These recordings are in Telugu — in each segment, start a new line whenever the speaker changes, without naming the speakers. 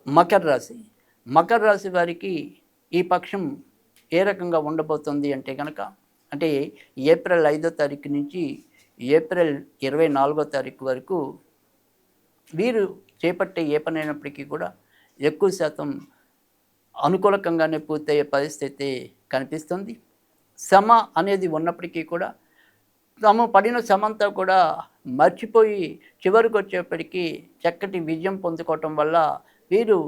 మకర రాశి. మకర రాశి వారికి ఈ పక్షం ఏ రకంగా ఉండబోతుంది అంటే గనక, అంటే ఏప్రిల్ 5వ తారీఖు నుంచి ఏప్రిల్ 24వ తారీఖు వరకు వీరు చేపట్టే ఏ పనైనప్పటికీ కూడా ఎక్కువ శాతం అనుకూలకంగానే పూర్తయ్యే పరిస్థితి కనిపిస్తుంది. శ్రమ అనేది ఉన్నప్పటికీ కూడా తాము పడిన శ్రమంతా కూడా మర్చిపోయి చివరికొచ్చేప్పటికి చక్కటి విజయం పొందుకోవటం వల్ల వీరు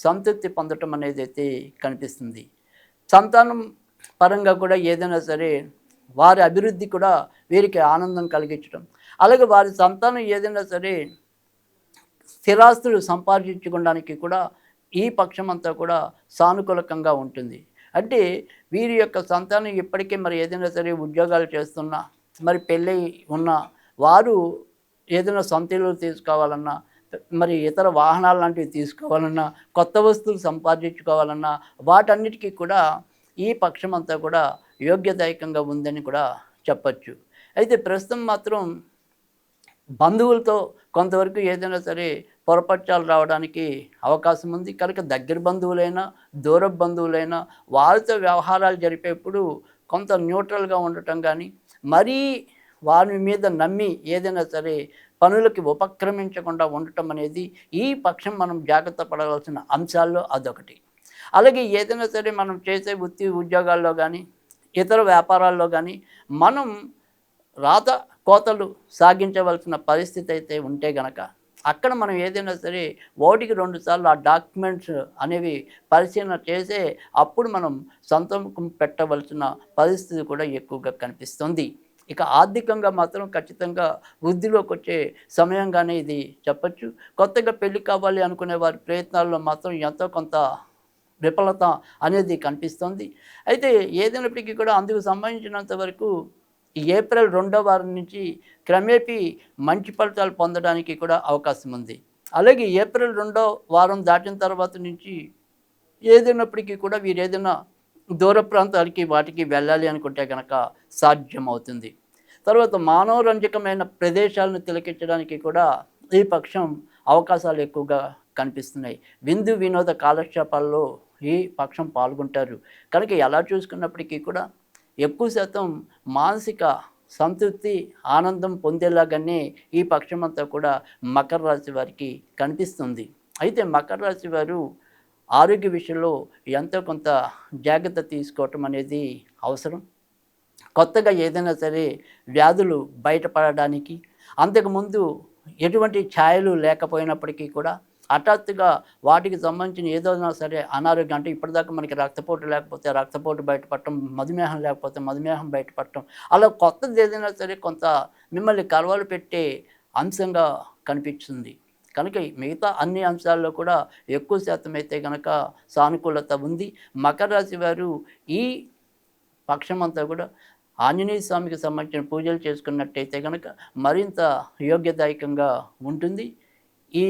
సంతృప్తి పొందటం అనేదైతే కనిపిస్తుంది. సంతానం పరంగా కూడా ఏదైనా సరే వారి అభివృద్ధి కూడా వీరికి ఆనందం కలిగించడం, అలాగే వారి సంతానం ఏదైనా సరే స్థిరాస్తులు సంపాదించుకోవడానికి కూడా ఈ పక్షమంతా కూడా సానుకూలకంగా ఉంటుంది. అంటే వీరి యొక్క సంతానం ఇప్పటికే మరి ఏదైనా సరే ఉద్యోగాలు చేస్తున్నా, మరి పెళ్ళై ఉన్న వారు ఏదైనా సొంత ఇల్లు తీసుకోవాలన్నా, మరి ఇతర వాహనాలు లాంటివి తీసుకోవాలన్నా, కొత్త వస్తువులు సంపాదించుకోవాలన్నా వాటన్నిటికీ కూడా ఈ పక్షమంతా కూడా యోగ్యదాయకంగా ఉందని కూడా చెప్పచ్చు. అయితే ప్రస్తుతం మాత్రం బంధువులతో కొంతవరకు ఏదైనా సరే పొరపచ్చాలు రావడానికి అవకాశం ఉంది. కనుక దగ్గర బంధువులైనా, దూరపు బంధువులైనా వారితో వ్యవహారాలు జరిపేప్పుడు కొంత న్యూట్రల్‌గా ఉండటం గానీ, మరీ వారి మీద నమ్మి ఏదైనా సరే పనులకి ఉపక్రమించకుండా ఉండటం అనేది ఈ పక్షం మనం జాగ్రత్త పడవలసిన అంశాల్లో అదొకటి. అలాగే ఏదైనా సరే మనం చేసే వృత్తి ఉద్యోగాల్లో గానీ, ఇతర వ్యాపారాల్లో గానీ మనం రాత కోతలు సాగించవలసిన పరిస్థితి అయితే ఉంటే గనక, అక్కడ మనం ఏదైనా సరే ఒకటికి 2 సార్లు ఆ డాక్యుమెంట్స్ అనేవి పరిశీలన చేసే అప్పుడు మనం సంతకం పెట్టవలసిన పరిస్థితి కూడా ఎక్కువగా కనిపిస్తుంది. ఇక ఆర్థికంగా మాత్రం ఖచ్చితంగా వృద్ధిలోకి వచ్చే సమయంగానే ఇది చెప్పచ్చు. కొత్తగా పెళ్లి కావాలి అనుకునే వారి ప్రయత్నాల్లో మాత్రం ఎంతో కొంత విఫలత అనేది కనిపిస్తుంది. అయితే ఏదైనప్పటికీ కూడా అందుకు సంబంధించినంత వరకు ఈ ఏప్రిల్ 2వ వారం నుంచి క్రమేపీ మంచి ఫలితాలు పొందడానికి కూడా అవకాశం ఉంది. అలాగే ఏప్రిల్ 2వ వారం దాటిన తర్వాత నుంచి ఏదైనప్పటికీ కూడా వీరేదైనా దూర ప్రాంతాలకి వాటికి వెళ్ళాలి అనుకుంటే గనక సాధ్యమవుతుంది. తర్వాత మానవరంజకమైన ప్రదేశాలను తిలకించడానికి కూడా ఈ పక్షం అవకాశాలు ఎక్కువగా కనిపిస్తున్నాయి. విందు వినోద కాలక్షేపాల్లో ఈ పక్షం పాల్గొంటారు. కనుక ఎలా చూసుకున్నప్పటికీ కూడా ఎక్కువ శాతం మానసిక సంతృప్తి, ఆనందం పొందేలాగానే ఈ పక్షమంతా కూడా మకర రాశి వారికి కనిపిస్తుంది. అయితే మకర రాశి వారు ఆరోగ్య విషయంలో ఎంతో కొంత జాగ్రత్త తీసుకోవటం అనేది అవసరం. కొత్తగా ఏదైనా సరే వ్యాధులు బయటపడడానికి, అంతకుముందు ఎటువంటి ఛాయలు లేకపోయినప్పటికీ కూడా హఠాత్తుగా వాటికి సంబంధించిన ఏదైనా సరే అనారోగ్యం, అంటే ఇప్పటిదాకా మనకి రక్తపోటు లేకపోతే రక్తపోటు బయటపడటం, మధుమేహం లేకపోతే మధుమేహం బయటపడటం, అలా కొత్తది ఏదైనా సరే కొంత మిమ్మల్ని కలవర పెట్టే అంశంగా కనిపిస్తుంది. కనుక మిగతా అన్ని అంశాల్లో కూడా ఎక్కువ శాతం అయితే గనక సానుకూలత ఉంది. మకర రాశి వారు ఈ పక్షమంతా కూడా ఆంజనేయ స్వామికి సంబంధించిన పూజలు చేసుకున్నట్టయితే గనక మరింత యోగ్యదాయకంగా ఉంటుంది. ఈ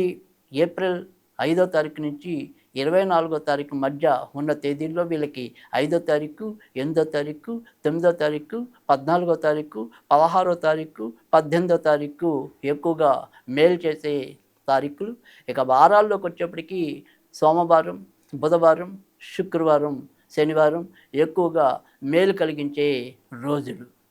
ఏప్రిల్ 5వ తారీఖు నుంచి 24వ తారీఖు మధ్య ఉన్న తేదీల్లో వీళ్ళకి 5వ తారీఖు, 8వ తారీఖు, 9వ తారీఖు, 14వ తారీఖు, 16వ తారీఖు, 18వ తారీఖు ఎక్కువగా మేలు చేసే తారీఖులు. ఇక వారాల్లోకి వచ్చేప్పటికి సోమవారం, బుధవారం, శుక్రవారం, శనివారం ఎక్కువగా మేలు కలిగించే రోజులు.